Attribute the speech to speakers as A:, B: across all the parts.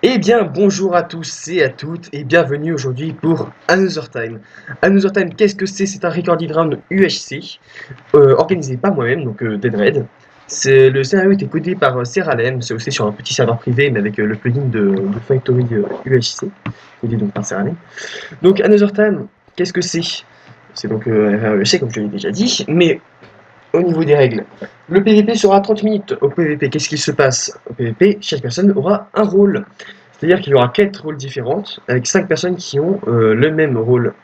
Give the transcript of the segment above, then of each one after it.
A: Eh bien, bonjour à tous et à toutes et bienvenue aujourd'hui pour Another Time. Another Time, qu'est-ce que c'est? C'est un recording round UHC organisé par moi-même, donc Deadred. Le scénario était codé par Seralem, c'est aussi sur un petit serveur privé, mais avec le plugin de Factory UHC, codé donc par Seralem. Donc Another Time, qu'est-ce que c'est? C'est donc un UHC, comme je l'ai déjà dit, mais au niveau des règles, le PVP sera 30 minutes. Au PVP, qu'est-ce qui se passe? Au PVP, chaque personne aura un rôle. C'est-à-dire qu'il y aura 4 rôles différents, avec 5 personnes qui ont le même rôle,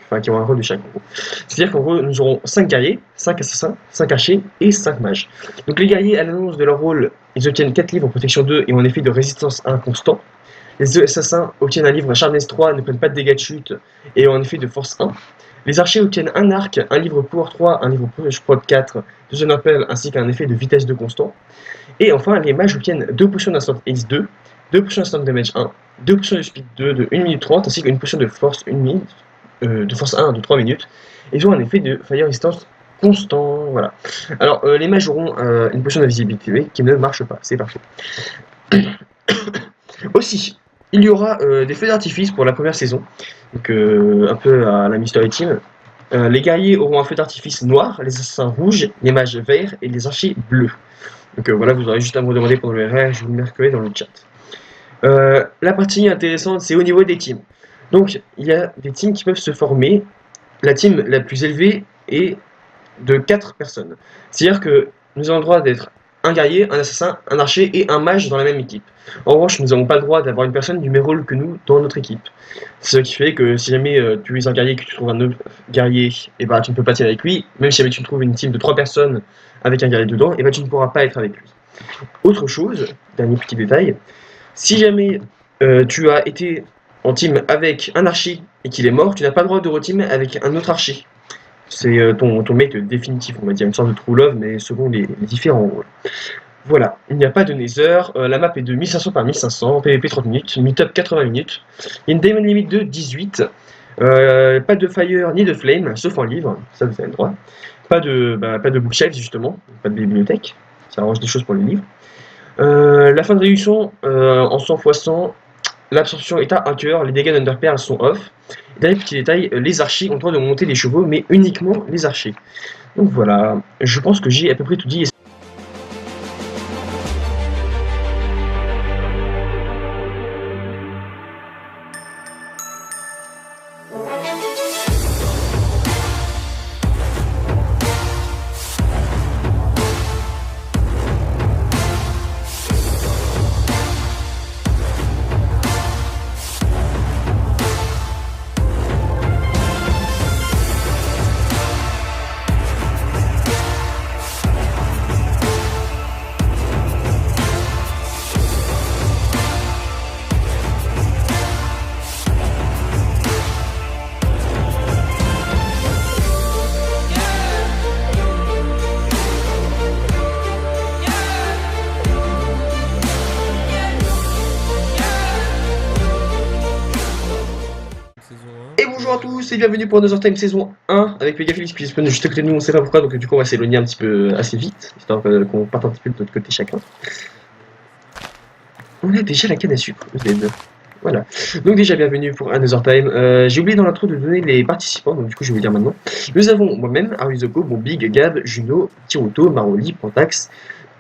A: enfin qui ont un rôle de chaque groupe. C'est-à-dire qu'en gros, nous aurons 5 guerriers, 5 assassins, 5 archers et 5 mages. Donc les guerriers, à l'annonce de leur rôle, ils obtiennent 4 livres en protection 2 et ont un effet de résistance 1 constant. Les assassins obtiennent un livre Sharpness 3, ne prennent pas de dégâts de chute et ont un effet de force 1. Les archers obtiennent un arc, un livre Power 3, un livre Prod 4, 2 appel ainsi qu'un effet de vitesse 2 constant. Et enfin, les mages obtiennent 2 potions d'instant Ace 2, 2 potions d'instant damage 1, 2 potions de speed 2 de 1 minute 30, ainsi qu'une potion de force 1 minute, de force 1 de 3 minutes. Et ils ont un effet de fire resistance constant. Voilà. Alors, les mages auront une potion d'invisibilité qui ne marche pas. C'est parfait. Aussi, il y aura des feux d'artifice pour la première saison, donc un peu à la Mystery Team. Les guerriers auront un feu d'artifice noir, les assassins rouges, les mages verts et les archers bleus. Donc voilà, vous aurez juste à me demander pendant le RR, je vous le marquerai dans le chat. La partie intéressante, c'est au niveau des teams. Donc, il y a des teams qui peuvent se former. La team la plus élevée est de 4 personnes. C'est-à-dire que nous avons le droit d'être un guerrier, un assassin, un archer et un mage dans la même équipe. En revanche, nous n'avons pas le droit d'avoir une personne du même rôle que nous dans notre équipe. Ce qui fait que si jamais tu es un guerrier et que tu trouves un autre guerrier, et bah, tu ne peux pas tirer avec lui. Même si jamais tu trouves une team de 3 personnes avec un guerrier dedans, et bah, tu ne pourras pas être avec lui. Autre chose, dernier petit détail, si jamais tu as été en team avec un archer et qu'il est mort, tu n'as pas le droit de reteam avec un autre archer. C'est ton mate définitif, on va dire, une sorte de true love, mais selon les différents rôles. Voilà, il n'y a pas de nether, la map est de 1500 par 1500, PvP 30 minutes, meetup 80 minutes, il y a une diamond limit de 18, pas de fire ni de flame, sauf en livre, ça vous avez le droit. Pas de bookshelves justement, pas de bibliothèque, ça arrange des choses pour les livres. La fin de réduction en 100 x 100, l'absorption est à 1 cœur, les dégâts d'Underpearl sont off. Dernier petit détail, les archers ont le droit de monter les chevaux, mais uniquement les archers. Donc voilà, je pense que j'ai à peu près tout dit. Et bonjour à tous et bienvenue pour Another Time saison 1 avec Megaphilix qui spawn juste à côté de nous, on sait pas pourquoi, donc du coup on va s'éloigner un petit peu assez vite, histoire qu'on parte un petit peu de notre côté chacun. On a déjà la canne à sucre, voilà. Donc déjà bienvenue pour Another Time. J'ai oublié dans l'intro de donner les participants, donc du coup je vais vous dire maintenant. Nous avons moi-même, Arizoko, Bombig, Gab, Juno, Tiroto, Maroli, Pantax,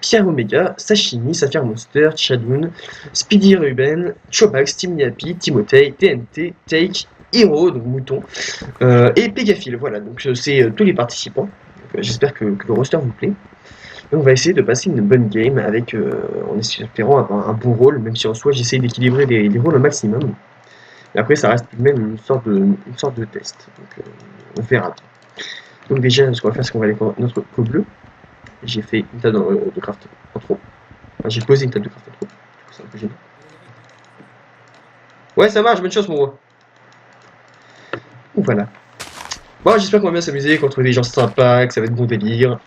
A: Pierre Omega, Sashimi, Sapphire Monster, Chadoun, Speedy Ruben, Chobax, Timmy Happy, Timothée, TNT, Take, Hero, donc Mouton, et Pegaphil. Voilà, donc c'est tous les participants. J'espère que le roster vous plaît. Donc on va essayer de passer une bonne game avec, en espérant avoir un bon rôle, même si en soi j'essaie d'équilibrer les rôles au maximum. Et après ça reste tout de même une sorte de test. Donc on verra. Donc déjà ce qu'on va faire c'est qu'on va aller prendre notre pot bleu. J'ai fait une table de craft en trop. Enfin, j'ai posé une table de craft en trop. Du coup c'est un peu gênant. Ouais ça marche, bonne chance mon roi. Voilà. Bon, j'espère qu'on va bien s'amuser, qu'on va trouver des gens sympas, que ça va être bon délire.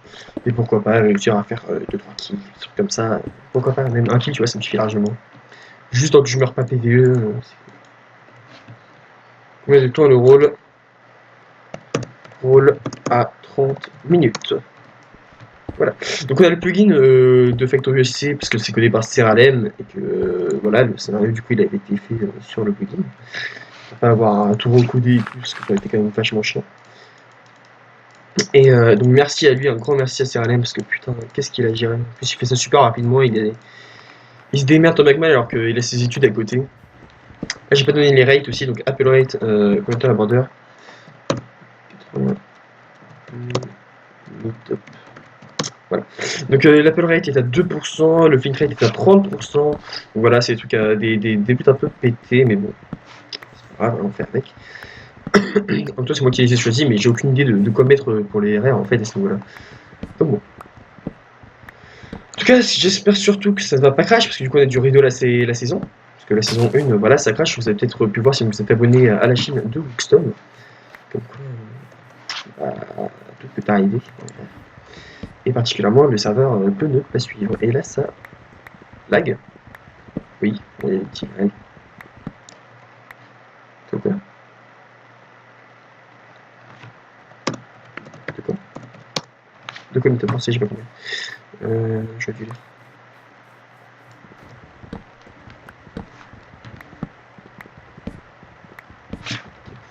A: Et pourquoi pas réussir à faire 2-3 kills, des trucs comme ça. Pourquoi pas, même un kill, tu vois, ça me suffit largement. Juste tant que je meurs pas PVE, c'est cool. Ouais, de toi le rôle. Rôle à 30 minutes. Voilà. Donc on a le plugin de Factory SC parce que c'est codé par Seralem et que voilà, le scénario du coup il avait été fait sur le plugin. Pour pas avoir à tout recoder et tout, parce que ça a été quand même vachement chiant. Et donc merci à lui, un grand merci à Seralem parce que putain, qu'est-ce qu'il a géré. En plus il fait ça super rapidement, il se démerde en Macman alors qu'il a ses études à côté. Là j'ai pas donné les rates aussi, donc Apple Rate, Connector à Border. 80. Top. Voilà. Donc l'Apple Rate est à 2%, le Think Rate est à 30%. Donc voilà, c'est des trucs à des buts un peu pétés, mais bon, c'est pas grave, on va en faire avec. En même temps, c'est moi qui les ai choisis, mais j'ai aucune idée de quoi mettre pour les RR en fait à ce niveau-là. Donc bon. En tout cas, j'espère surtout que ça ne va pas crash, parce que du coup, on a du rideau la saison. Parce que la saison 1, voilà, ça crash. Vous avez peut-être pu voir si vous êtes abonné à la chaîne de Wookston. Comme quoi, tout peut arriver. Et particulièrement, le serveur peut ne pas suivre. Et là, ça lag. Oui, il y a des petits lags. De quoi De quoi De quoi il t'a pensé, j'ai pas compris. Je vais dire.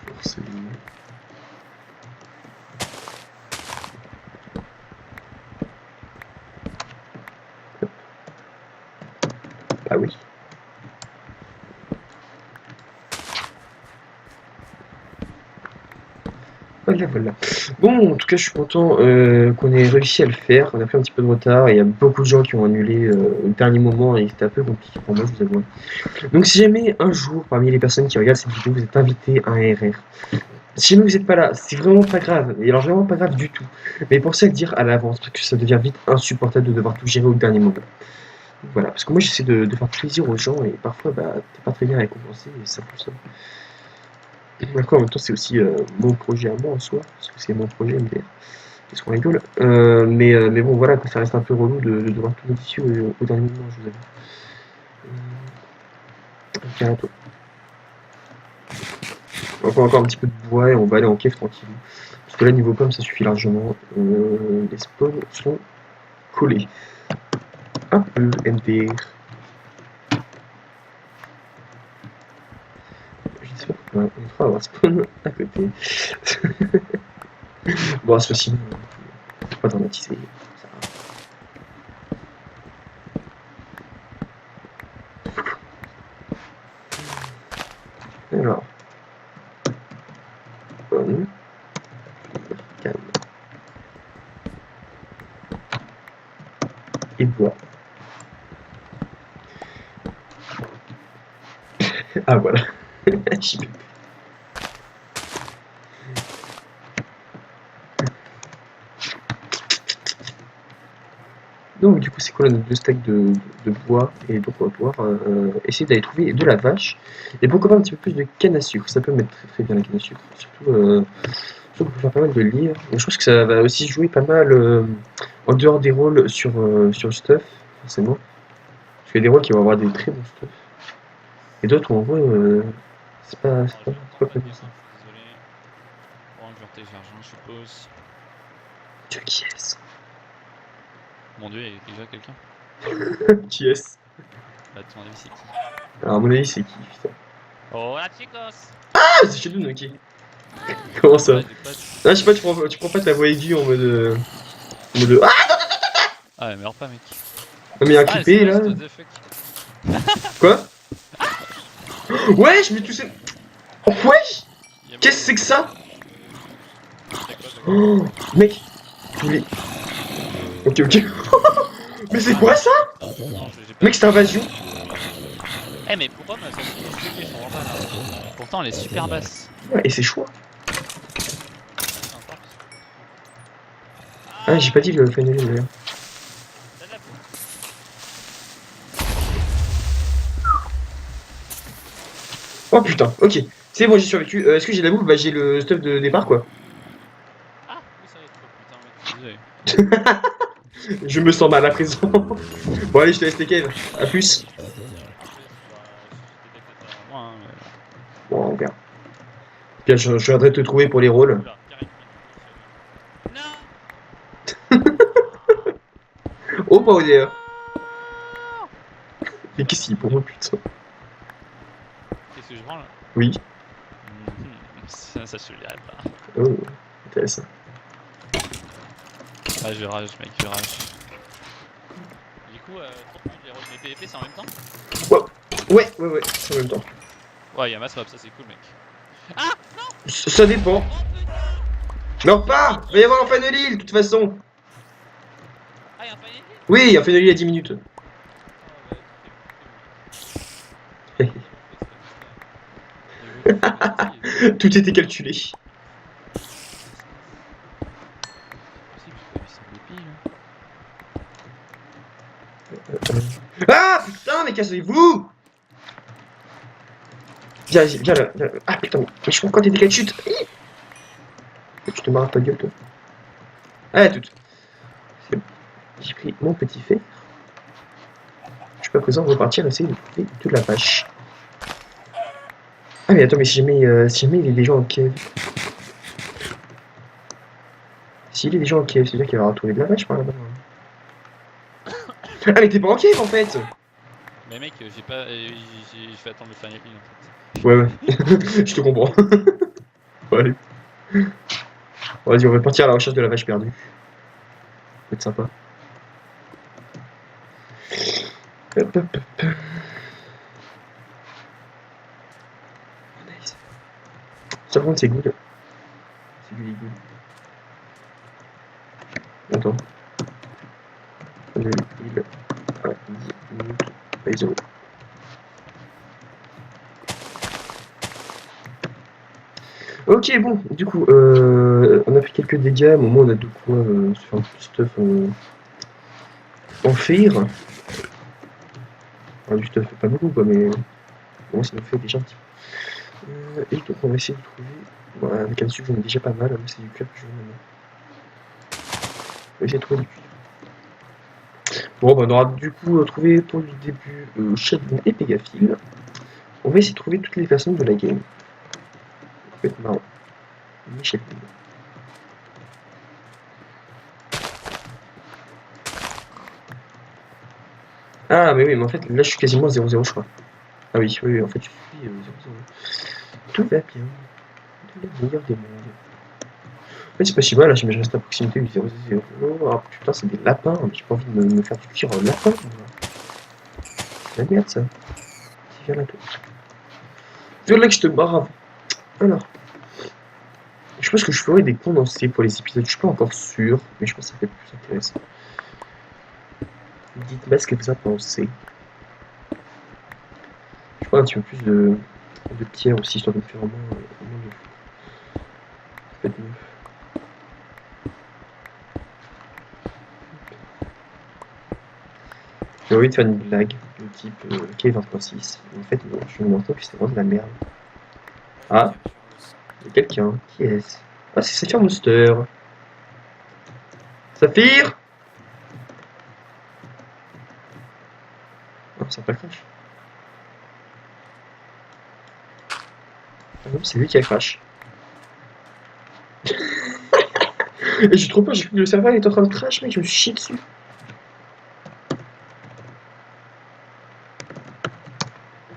A: Forcément. Ah oui. Voilà, voilà. Bon, en tout cas, je suis content qu'on ait réussi à le faire. On a pris un petit peu de retard. Il y a beaucoup de gens qui ont annulé au dernier moment et c'était un peu compliqué pour moi, je vous avoue. Donc, si jamais un jour, parmi les personnes qui regardent cette vidéo, vous êtes invité à un RR, si jamais vous n'êtes pas là, c'est vraiment pas grave. Et alors, vraiment pas grave du tout. Mais pensez à le dire à l'avance parce que ça devient vite insupportable de devoir tout gérer au dernier moment. Voilà, parce que moi, j'essaie de faire plaisir aux gens et parfois, bah, t'es pas très bien récompensé et ça pour ça. Après, en même temps, c'est aussi mon projet à moi en soi, parce que c'est mon projet MDR. Qu'est-ce qu'on rigole. Mais bon, voilà, ça reste un peu relou de devoir tout modifier au dernier moment, je vous avoue. Ok, à toi. Encore un petit peu de bois et on va aller en cave tranquille. Parce que là, niveau pomme, ça suffit largement. Les spawns sont collés. Un peu MDR. Je ne sais pas pourquoi on devrait avoir spawn à côté. Bon, c'est facile. Faut pas dramatiser. Ça va. Alors, pomme, canne et bois. Ah voilà. JP. Donc du coup c'est quoi notre 2 stacks de bois et donc on va pouvoir essayer d'aller trouver de la vache et pourquoi pas un petit peu plus de canne à sucre, ça peut mettre très très bien la canne à sucre, surtout qu'on peut faire pas mal de lire. Et je pense que ça va aussi jouer pas mal en dehors des rôles sur le stuff forcément, parce qu'il y a des rôles qui vont avoir des très bons stuff et d'autres où en vrai c'est pas prévu ça.
B: Désolé. Bon, je vais retélécharger, je suppose.
A: Dieu qui est-ce?
B: Mon dieu, il y a déjà quelqu'un.
A: Qui est-ce?
B: Bah, ton avis, c'est qui?
A: Alors à mon avis c'est qui putain?
B: Hola, chicos!
A: Ah c'est chez nous Noki. Comment ça?
B: Ouais, j'ai pas de...
A: Ah je sais pas, tu prends pas ta voix aiguë en mode ah
B: Ah, mais meurs pas, mec.
A: non, mais il y a un
B: Ah,
A: clippé
B: c'est
A: là.
B: what the fuck.
A: Quoi? Wesh, mais tout ça. Oh, wesh! Qu'est-ce que c'est que ça? Oh, mec, je voulais. Ok, ok. Mais c'est quoi ça? Mec, c'est invasion.
B: Eh, mais pourquoi ma sonnerie est stockée? Je comprends pas là. Pourtant, elle est super basse.
A: Ouais, et c'est chaud.
B: C'est sympa, parce que-
A: Ah, j'ai pas dit le final d'ailleurs.
B: T'as de la peau.
A: Oh putain, ok. C'est bon, j'ai survécu. Est-ce que j'ai de la bouffe? Bah, j'ai le stuff de départ quoi.
B: Ah, oui, ça y est, trop putain, mec. Je suis désolé.
A: Je me sens mal à présent. Bon, allez, je te laisse les caves. A plus.
B: Bah, si j'étais peut-être avant moi, hein, mais...
A: Bon, on verra. Puis, je viendrai te trouver pour les rôles.
B: Oula, Karim qui est sur lui. Non!
A: ou pas, ODR? Mais qu'est-ce qu'il est pour moi, putain?
B: Qu'est-ce que je prends là?
A: Oui.
B: Ça je te le dirai pas.
A: Oh, intéressant.
B: Ah, je rage, mec, je rage. Du coup, 30 minutes, les rôles des PVP, c'est en même temps?
A: Ouais, c'est en même temps.
B: Ouais, y'a mass mob, ça c'est cool, mec. Ah non.
A: Ça dépend.
B: Oh putain.
A: Non, pas! Va y avoir un final heal, de toute façon.
B: Ah, y'a un final hit.
A: Oui, il y a un final heal à 10 minutes.
B: Oh, bah, tout
A: Tout était calculé. Ah putain, mais cassez-vous! Viens, viens là, viens là. Ah putain, mais je comprends quand t'es des chute. Tu te marres ta gueule, toi. Ah, tout. J'ai pris mon petit fer. Je peux à présent repartir essayer de trouver de la vache. Ah mais attends, mais si jamais il est déjà en cave. S'il est déjà en cave, c'est-à-dire qu'il va retrouver de la vache par là-bas. Ah mais t'es pas en cave en fait!
B: Mais mec, j'ai pas. Je vais attendre le final hit en fait.
A: Ouais. Je te comprends. Bon, allez. Vas-y, on va partir à la recherche de la vache perdue. Ça va être sympa. Hop, hop, hop. Nice. Ça par contre c'est good. C'est good. Attends. On a il à 10 minutes. Allez, 0. Ok, bon, du coup, on a fait quelques dégâts, au moins on a de quoi se faire un petit stuff en fer. Enfin, du stuff, pas beaucoup quoi, mais bon, ça nous fait déjà un petit peu. Et donc on va essayer de trouver. Bon, avec un dessus, j'en ai déjà pas mal, moi c'est du cuir que je veux maintenant. On va essayer de trouver du cuir. Bon, bah, on aura du coup trouvé pour le début Shadowmoon et Pégaphile. On va essayer de trouver toutes les façons de la game. Ça peut être marrant. Shadowmoon. Ah, mais oui, mais en fait, là je suis quasiment à 0-0, je crois. Ah oui, en fait, je suis 0-0. Tout va bien. Tout le meilleur des mondes. En fait, c'est pas si mal, là, si je reste à proximité du 0-0. Oh putain, c'est des lapins. J'ai pas envie de me faire du cuir en lapin. C'est la merde, ça. C'est viens là, toi. Viens là que je te barre. Alors. Je pense que je ferai des condensés pour les épisodes. Je suis pas encore sûr, mais je pense que ça peut être plus intéressant. Dites-moi ce que vous en pensez. Je prends un petit peu plus de pierre aussi, histoire de me faire au moins de fou. Ça peut être mieux. J'ai envie de faire une blague de type K20.6. En fait, non, je me rends compte que c'était vraiment de la merde. Ah, il y a quelqu'un. Qui est-ce? Ah, c'est Saphir Monster. Saphir! Oh, ça pas crash. Ah non, c'est lui qui a crash. Et j'ai trop peur, j'ai cru que le serveur était en train de crash, mec, je me suis chié dessus.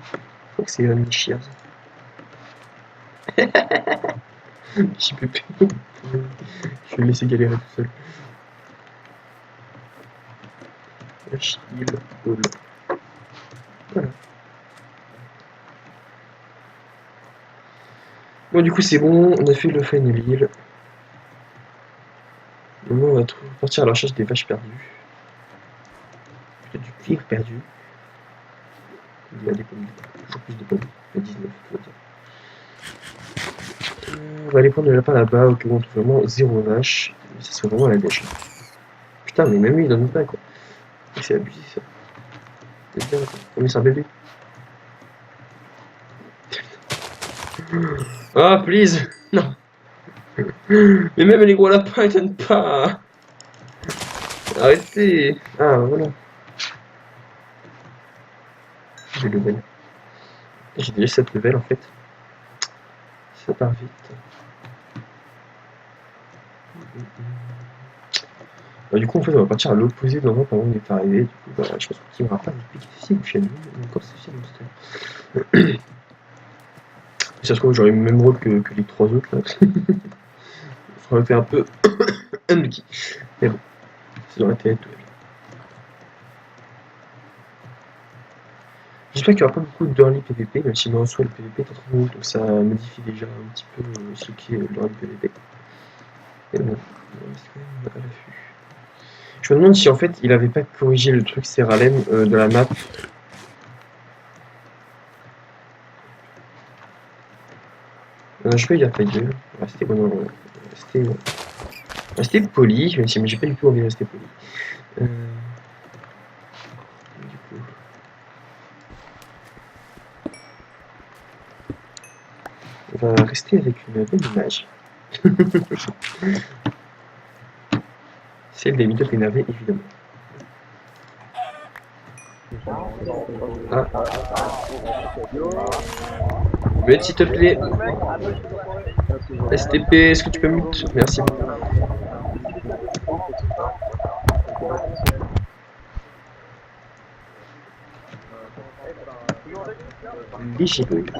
A: Je crois que c'est une Shears. Petit pépé. Je vais le laisser galérer tout seul. Heal, all. Voilà. Bon, du coup, c'est bon, on a fait le final heal. Maintenant, on va partir à la recherche des vaches perdues. Il y a du cuir perdu. Il y a des pommes. Toujours plus de pommes. Il y a 19, tout va bien. On va aller prendre le lapin là-bas, au cas où on trouve vraiment 0 vache. Mais ça serait vraiment la dèche. Putain, mais même lui, il donne pas, quoi. C'est abusé, ça. C'est bien, quoi. Oh, mais c'est un bébé. Ah, please! Non! Mais même les gros lapins, ils donnent pas! Arrêtez! Ah, voilà. J'ai le level. J'ai déjà 7 levels en fait. Ça part vite. Bah, du coup, en fait, on va partir à l'opposé de l'endroit par où on est arrivé. Du coup, bah, je pense qu'il n'y aura pas de pique ici ou chez nous. Encore c'est monster. Si ça se trouve, j'aurai le même rôle que les trois autres là. Ça aurait été un peu unlucky. Mais bon, ça aurait été tout. J'espère qu'il n'y aura pas beaucoup d'early PVP, même si en soi le PVP est en train de donc ça modifie déjà un petit peu ce qui est l'early PVP. Et bon, on reste quand même à l'affût. Je me demande si en fait il avait pas corrigé le truc Seralem de la map. Je peux dire ta gueule. Rester poli, même si j'ai pas du tout envie de rester poli. Du coup. On va rester avec une bonne image. Celle des meet-up énervés, évidemment. Ah. Mais s'il te plaît. STP, est-ce que tu peux mute? Merci beaucoup. Léger bug.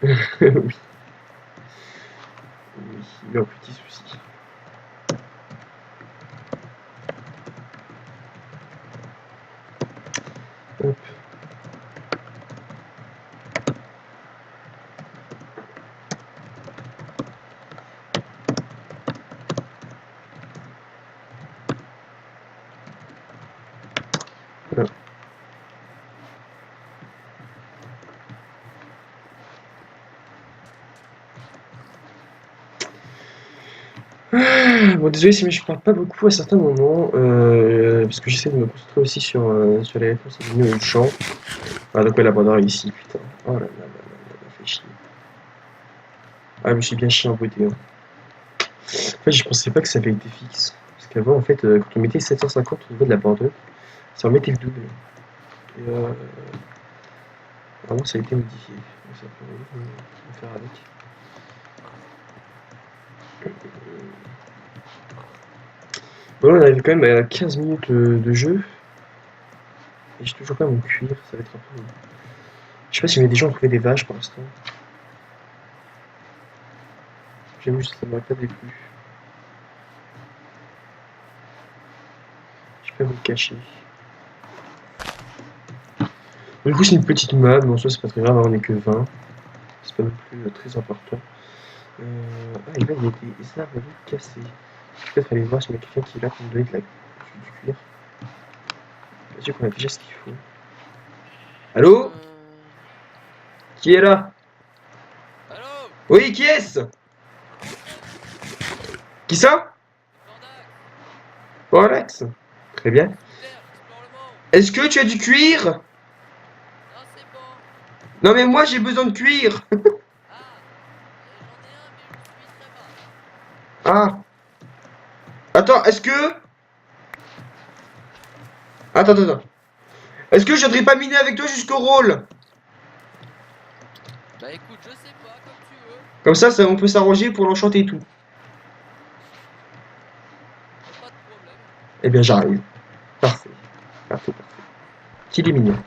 A: Oui. Oui, il y a un petit souci. Hop. Voilà. Bon, désolé si mais je parle pas beaucoup à certains moments, parce que j'essaie de me concentrer aussi sur les réponses à donner au champ. Ah, donc ouais, l'abandon est ici, putain. Oh là là là là là, fait chier. Ah, je me suis bien chié en beauté. Hein. En fait, je pensais pas que ça avait été fixe. Parce qu'avant, en fait, quand on mettait 750 au niveau de la bordeaux, ça remettait le double. Et vraiment, ça a été modifié. Donc, ça peut faire avec. Bon, là, on arrive quand même à 15 minutes de jeu. Et j'ai toujours pas mon cuir, ça va être un peu. Je sais pas si des gens ont trouvé des vaches pour l'instant. J'aime juste ça m'aurait pas déplu. Je peux vous le cacher. Du coup, c'est une petite map, mais en soi, c'est pas très grave, on est que 20. C'est pas non plus très important. Ah, et là, il y a des arbres cassés. Je vais peut-être aller voir s'il y a quelqu'un qui est là pour me donner du cuir. Bien sûr qu'on a déjà ce qu'il faut. Allô? Qui est là?
C: Allô?
A: Oui, qui est-ce? Qui ça? Alex. Très bien. Est-ce que tu as du cuir?
C: Non, c'est bon.
A: Non, mais moi, j'ai besoin de cuir.
C: Ah, j'en ai un, mais je suis très bas.
A: Ah. Attends, est-ce que... Attends. Est-ce que je voudrais pas miner avec toi jusqu'au rôle?
C: Bah écoute, je sais pas, comme tu veux.
A: Comme ça, on peut s'arranger pour l'enchanter et tout.
C: Pas de problème.
A: Eh bien, j'arrive. Parfait. Qu'il est mignon.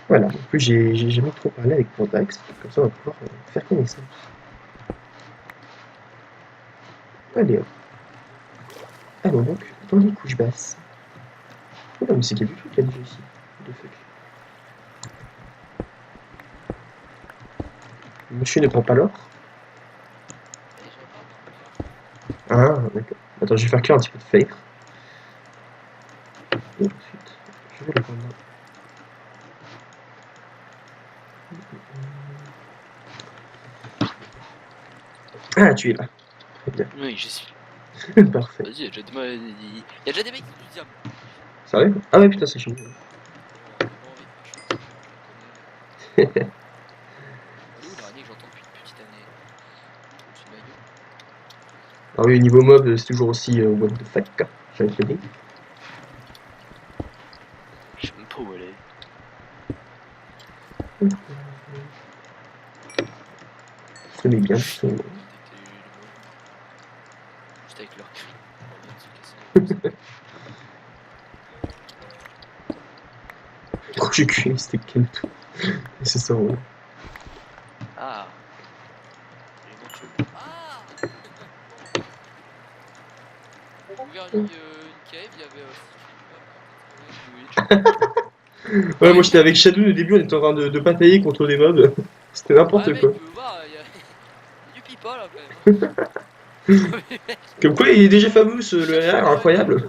A: Voilà. En plus, j'ai jamais trop parlé avec Pontax. Comme ça, on va pouvoir faire connaissance. Allez hop. Alors donc, dans les couches basses. Oh là, mais c'est quelque chose qu'il y a déjà ici. De fuck. Monsieur ne prend pas l'or.
C: Et je vais pas
A: Ah, d'accord. Attends, je vais faire cuire un petit peu de fer. Et ensuite, je vais le prendre. Ah, tu es là. Très bien.
C: Oui, je suis.
A: Parfait.
C: Vas-y, il y a déjà des mecs qui nous disent.
A: Sérieux? Ah ouais, putain, c'est chaud.
C: Elle est où l'araignée que j'entends depuis une petite année? Au-dessus de ma gueule.
A: Ah oui, niveau mob, c'est toujours aussi what the fuck, j'avais te dire.
C: Je sais même pas où elle est.
A: connais bien.
C: Juste avec leur cri. On va bien se casser.
A: Quand j'ai cuit, c'était Kento. C'est ça, ouais.
C: Ah. Ah. Regarde une cave, il y avait
A: Ouais, moi j'étais avec Shadow au début, on était en train de batailler contre des mobs. C'était n'importe quoi.
C: Tu peux voir, il y a du pipa là quand même.
A: Comme quoi, il est déjà fameux ce le RR, incroyable.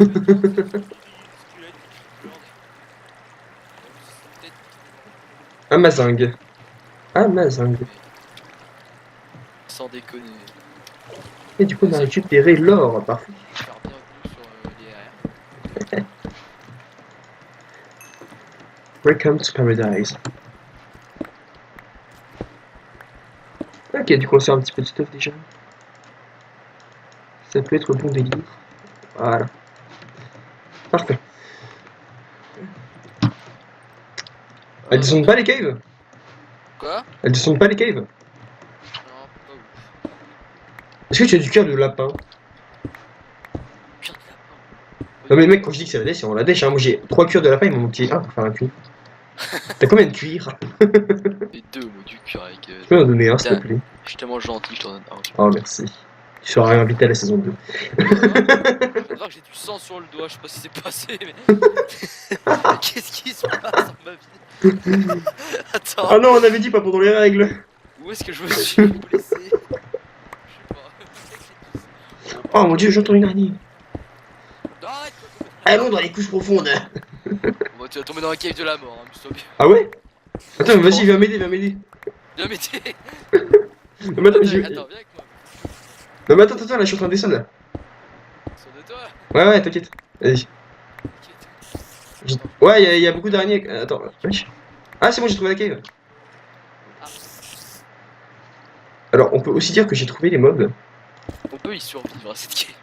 A: Amazing. Amazing.
C: Sans déconner.
A: Et du coup, on a récupéré l'or, parfait.
C: Faire bienvenue sur les RR.
A: Welcome to Paradise. Ok, du coup, on sort un petit peu de stuff déjà. Ça peut être bon délire. Voilà. Parfait. Elles descendent pas les caves?
C: Quoi?
A: Elles descendent pas les caves?
C: Non, pas ouf.
A: Est-ce que tu as du cœur de lapin?
C: Cœur de lapin.
A: Non mais mec, quand je dis que c'est la dèche, c'est on la dèche, hein. Moi j'ai 3 cuirs de lapin, il m'en manquait un pour faire un cuir. T'as combien de cuirs?
C: Les deux mots du cœur avec.
A: Tu peux m'en donner un s'il te plaît?
C: Je suis tellement gentil, je t'en donne un.
A: Oh merci. Tu seras invité à la saison 2.
C: Je viens de voir que j'ai du sang sur le doigt, je sais pas si c'est passé, mais. Qu'est-ce qui se passe dans ma vie? Attends,
A: Ah non, on avait dit pas pendant les règles.
C: où est-ce que je me suis blessé? Je sais pas.
A: Oh mon dieu, j'entends une araignée.
C: Arrête!
A: Allons dans les couches profondes.
C: Bon, tu vas tomber dans la cave de la mort, hein, amuse-toi bien.
A: Ah ouais? Attends, mais vas-y, viens m'aider, viens m'aider.
C: Viens m'aider!
A: Non mais attends,
C: Attends, viens avec moi.
A: non mais attends, là, je suis en train de descendre là.
C: Sur de toi!
A: Ouais, t'inquiète. Vas-y. Ouais, y a beaucoup d'araignées. Attends, wesh. Ah, c'est bon, j'ai trouvé la cave.
C: Ah.
A: Alors, on peut aussi dire que j'ai trouvé les mobs.
C: On peut y survivre à cette cave.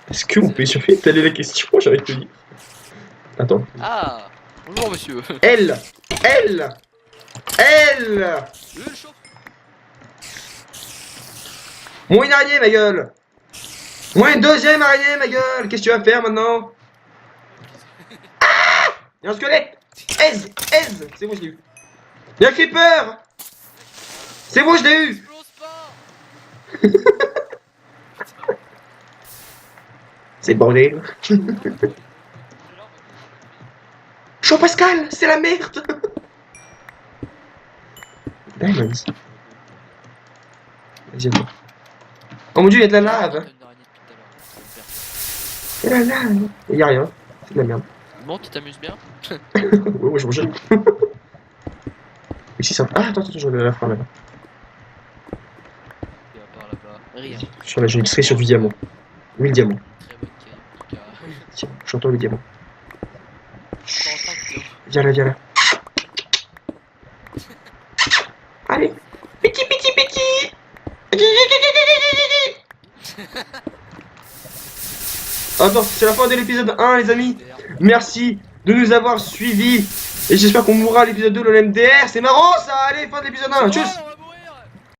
A: Est-ce qu'on peut y survivre? Telle est la question, j'ai envie de te dire. Attends.
C: Ah! Bonjour monsieur!
A: Elle!
C: Le chauffe!
A: Moins une araignée, ma gueule! Moins une deuxième araignée, ma gueule! Qu'est-ce que tu vas faire maintenant? Ah! Y'a un squelette! Aise! C'est bon, je l'ai eu. Y'a un creeper! C'est bon, je l'ai eu!
C: Explose pas!
A: C'est le bordel. Jean Pascal, c'est la merde! Diamonds. Vas-y, attends. Oh mon dieu, y'a de la lave! Y'a de la lave! Y'a rien, c'est de la merde.
C: Bon, tu t'amuses bien?
A: Ouais, je rejette. Ici, ça. Ah, attends, je vais la faire là-bas.
C: Et à part là-bas, rien.
A: Sur la j'ai extrait sur du diamant. Oui, le diamant.
C: Très bonne cave, en tout cas.
A: Tiens, j'entends le diamant.
C: T'entends que t'es-
A: Viens là. Allez! Petit! Attends, c'est la fin de l'épisode 1, les amis. Merci de nous avoir suivis. Et j'espère qu'on mourra à l'épisode 2, le MDR. C'est marrant ça! Allez, fin de l'épisode 1. Tchuss!